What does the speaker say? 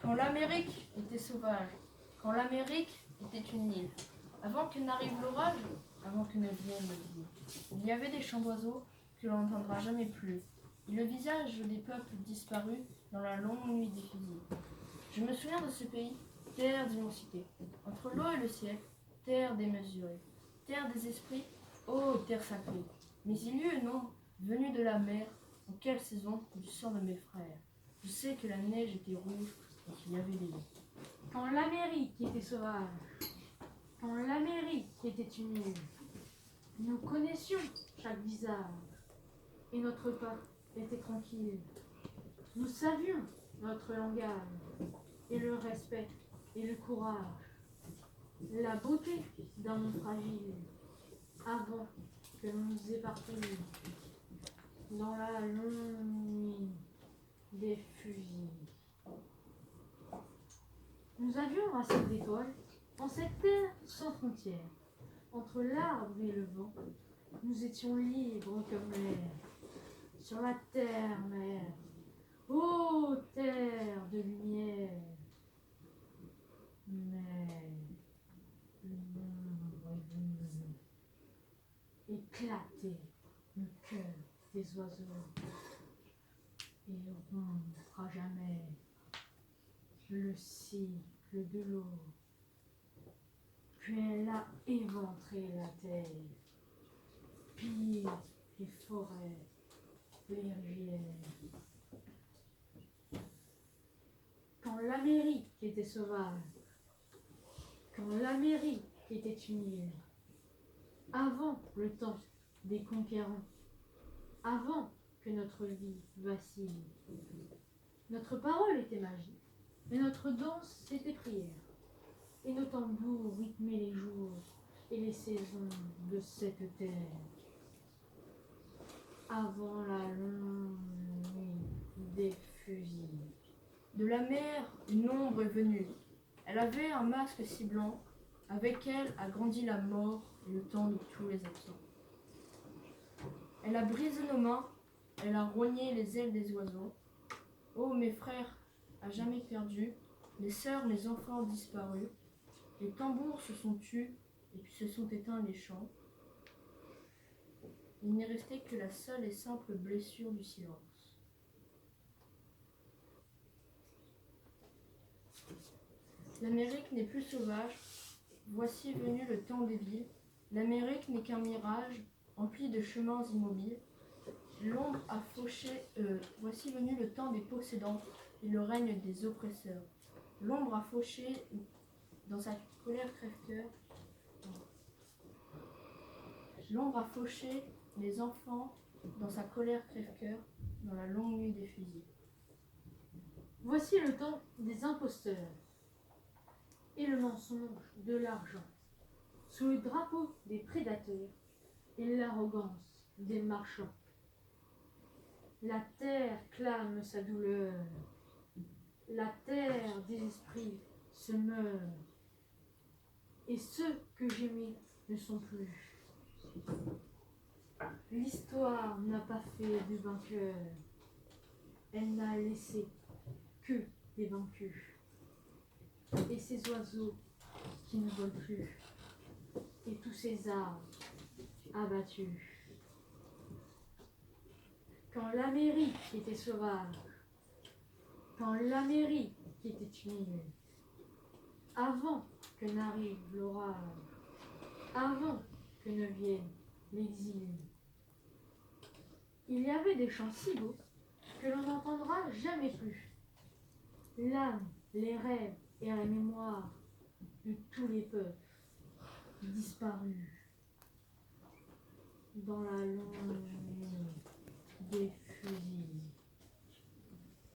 Quand l'Amérique était sauvage, quand l'Amérique était une île, avant que n'arrive l'orage, avant que ne vienne le vie, il y avait des chants d'oiseaux que l'on n'entendra jamais plus, et le visage des peuples disparus dans la longue nuit des fusils. Je me souviens de ce pays, terre d'immensité, entre l'eau et le ciel, terre démesurée, terre des esprits, ô terre sacrée. Mais il y eut un nom venu de la mer, en quelle saison, du sang de mes frères. Je sais que la neige était rouge et qu'il y avait des loups. Quand l'Amérique était sauvage, quand l'Amérique était une île, nous connaissions chaque visage, et notre pas était tranquille. Nous savions notre langage, et le respect, et le courage, la beauté d'un monde fragile, avant que l'on nous éparpille dans la longue nuit des fusils. Nous avions assez d'étoiles en cette terre sans frontières. Entre l'arbre et le vent, nous étions libres comme l'air. Sur la terre mère, ô terre de lumière. Mais l'ombre est venue éclater le cœur des oiseaux et rompre à jamais le cycle de l'eau. Puis elle a éventré la terre, pillé les forêts, les rivières. Quand l'Amérique était sauvage, quand l'Amérique était une île, avant le temps des conquérants, avant que notre vie vacille, notre parole était magie, et notre danse était prière, et nos tambours rythmaient les jours et les saisons de cette terre. Avant la longue nuit des fusils. De la mer, une ombre est venue. Elle avait un masque si blanc. Avec elle a grandi la mort et le temps de tous les absents. Elle a brisé nos mains, elle a rogné les ailes des oiseaux. Oh, mes frères, à jamais perdus, les sœurs, les enfants disparus, les tambours se sont tus et puis se sont éteints les chants. Il n'est resté que la seule et simple blessure du silence. L'Amérique n'est plus sauvage. Voici venu le temps des villes. L'Amérique n'est qu'un mirage empli de chemins immobiles. L'ombre a fauché. Voici venu le temps des possédants et le règne des oppresseurs. L'ombre a fauché dans sa colère crève-cœur. L'ombre a fauché les enfants dans sa colère crève-cœur, dans la longue nuit des fusils. Voici le temps des imposteurs et le mensonge de l'argent, sous le drapeau des prédateurs et l'arrogance des marchands. La terre clame sa douleur, la terre des esprits se meurt, et ceux que j'aimais ne sont plus. L'histoire n'a pas fait de vainqueur, elle n'a laissé que des vaincus. Et ces oiseaux qui ne volent plus, et tous ces arbres abattus. Quand l'Amérique était sauvage, quand l'Amérique était une île, avant que n'arrive l'orage, avant que ne vienne l'exil, il y avait des chants si beaux que l'on n'entendra jamais plus. L'âme, les rêves et la mémoire de tous les peuples disparus dans la longue